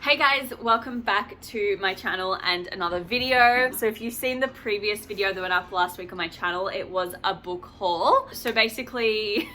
Hey guys, welcome back to my channel and another video. So if you've seen the previous video that went up last week on my channel, it was a book haul. So basically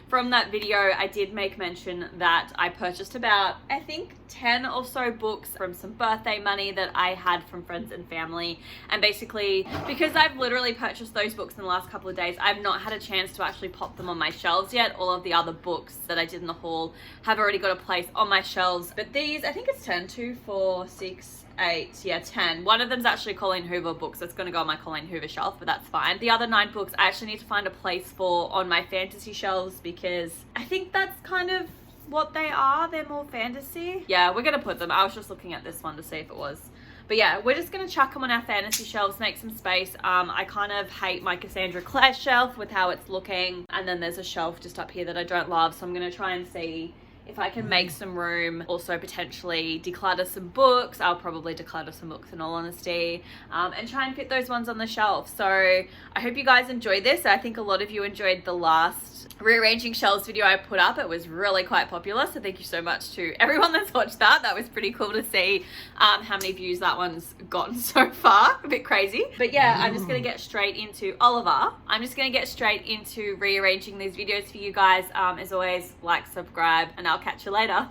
from that video, I did make mention that I purchased about, I think 10 or so books from some birthday money that I had from friends and family. And basically, because I've literally purchased those books in the last couple of days, I've not had a chance to actually pop them on my shelves yet. All of the other books that I did in the haul have already got a place on my shelves. But these, I think it's 10, 2, 4, 6, 8, yeah, 10. One of them's actually Colleen Hoover books. That's going to go on my Colleen Hoover shelf, but that's fine. The other 9 books I actually need to find a place for on my fantasy shelves because I think that's kind of what they are. They're more fantasy. Yeah, we're gonna put them. I was just looking at this one to see if it was. But yeah, we're just gonna chuck them on our fantasy shelves, make some space. I kind of hate my Cassandra Clare shelf with how it's looking. And then there's a shelf just up here that I don't love. So I'm gonna try and see if I can make some room, also potentially declutter some books. I'll probably declutter some books in all honesty, and try and fit those ones on the shelf. So I hope you guys enjoyed this. I think a lot of you enjoyed the last rearranging shelves video I put up. It was really quite popular. So thank you so much to everyone that's watched that. That was pretty cool to see how many views that one's gotten so far. A bit crazy. But yeah, I'm just going to get straight into Oliver. I'm just going to get straight into rearranging these videos for you guys. As always, like, subscribe, and I'll catch you later.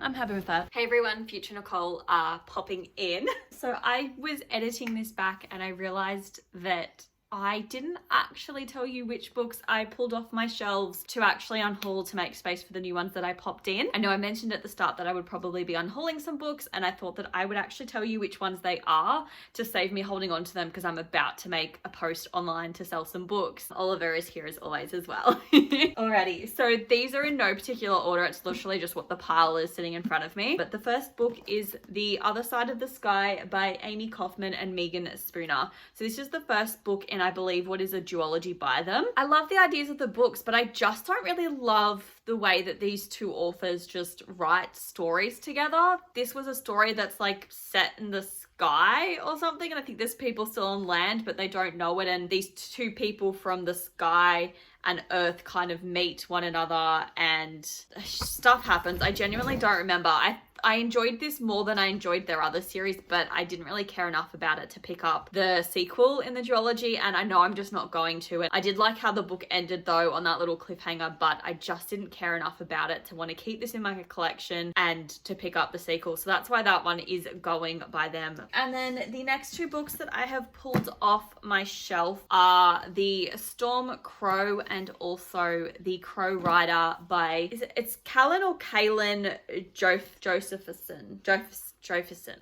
I'm happy with that. Hey everyone, Future Nicole popping in. So I was editing this back and I realized that I didn't actually tell you which books I pulled off my shelves to actually unhaul to make space for the new ones that I popped in. I know I mentioned at the start that I would probably be unhauling some books, and I thought that I would actually tell you which ones they are to save me holding on to them because I'm about to make a post online to sell some books. Oliver is here as always as well. Alrighty, so these are in no particular order. It's literally just what the pile is sitting in front of me. But the first book is The Other Side of the Sky by Amy Kaufman and Megan Spooner. So this is the first book in, I believe, what is a duology by them. I love the ideas of the books, but I just don't really love the way that these two authors just write stories together. This was a story that's like set in the sky or something, and I think there's people still on land, but they don't know it, and these two people from the sky and Earth kind of meet one another and stuff happens. I genuinely don't remember. I I enjoyed this more than I enjoyed their other series, but I didn't really care enough about it to pick up the sequel in the duology, and I know I'm just not going to. And I did like how the book ended though on that little cliffhanger, but I just didn't care enough about it to want to keep this in my collection and to pick up the sequel. So that's why that one is going by them. And then the next two books that I have pulled off my shelf are the Storm Crow and also the Crow Rider by, it's Callan or Kaylin Josephson.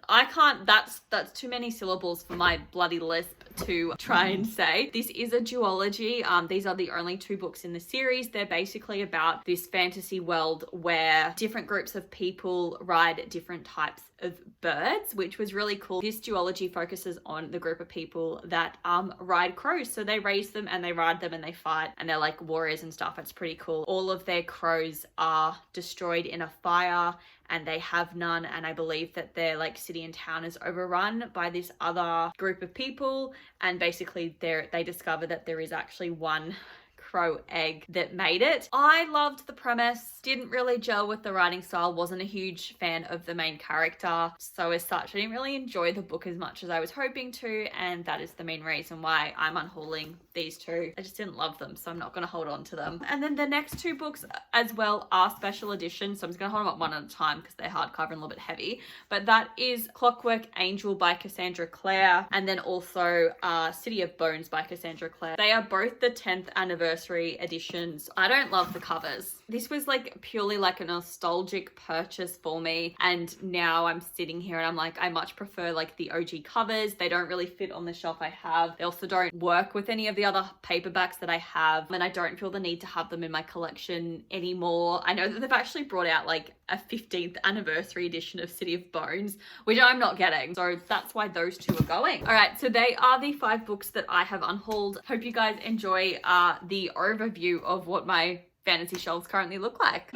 I can't, that's too many syllables for my bloody lisp to try and say. This is a duology. These are the only two books in the series. They're basically about this fantasy world where different groups of people ride different types of birds, which was really cool. This duology focuses on the group of people that ride crows. So they raise them and they ride them and they fight and they're like warriors and stuff. It's pretty cool. All of their crows are destroyed in a fire and they have none, and I believe that their like city and town is overrun by this other group of people, and basically they discover that there is actually one crow egg that made it. I loved the premise, didn't really gel with the writing style, wasn't a huge fan of the main character, so as such I didn't really enjoy the book as much as I was hoping to, and that is the main reason why I'm unhauling these two. I just didn't love them, so I'm not going to hold on to them. And then the next two books as well are special editions, so I'm just going to hold them up one at a time because they're hardcover and a little bit heavy, but that is Clockwork Angel by Cassandra Clare, and then also City of Bones by Cassandra Clare. They are both the 10th anniversary editions. I don't love the covers. This was like purely like a nostalgic purchase for me, and now I'm sitting here and I'm like, I much prefer like the OG covers. They don't really fit on the shelf I have. They also don't work with any of the other paperbacks that I have, and I don't feel the need to have them in my collection anymore. I know that they've actually brought out like a 15th anniversary edition of City of Bones, which I'm not getting, so that's why those two are going. All right, so they are the 5 books that I have unhauled. Hope you guys enjoy the overview of what my fantasy shelves currently look like.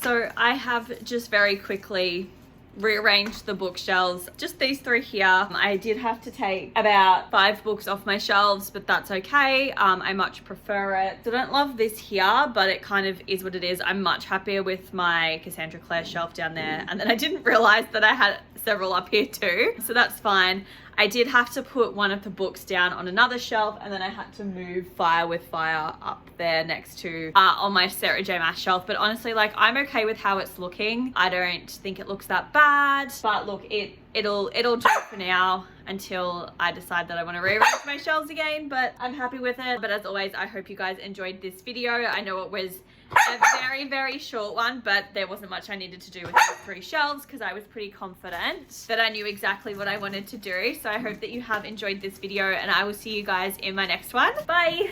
So I have just very quickly rearranged the bookshelves, just these 3 here. I did have to take about 5 books off my shelves, but that's okay. I much prefer it. So I don't love this here, but it kind of is what it is. I'm much happier with my Cassandra Clare shelf down there, and then I didn't realize that I had several up here too, so that's fine. I did have to put one of the books down on another shelf, and then I had to move Fire with Fire up there next to on my Sarah J Maas shelf. But honestly, like, I'm okay with how it's looking. I don't think it looks that bad, but look, it'll do for now until I decide that I want to rearrange my shelves again, but I'm happy with it. But as always, I hope you guys enjoyed this video. I know it was a very, very short one, but there wasn't much I needed to do with the 3 shelves because I was pretty confident that I knew exactly what I wanted to do. So I hope that you have enjoyed this video, and I will see you guys in my next one. Bye!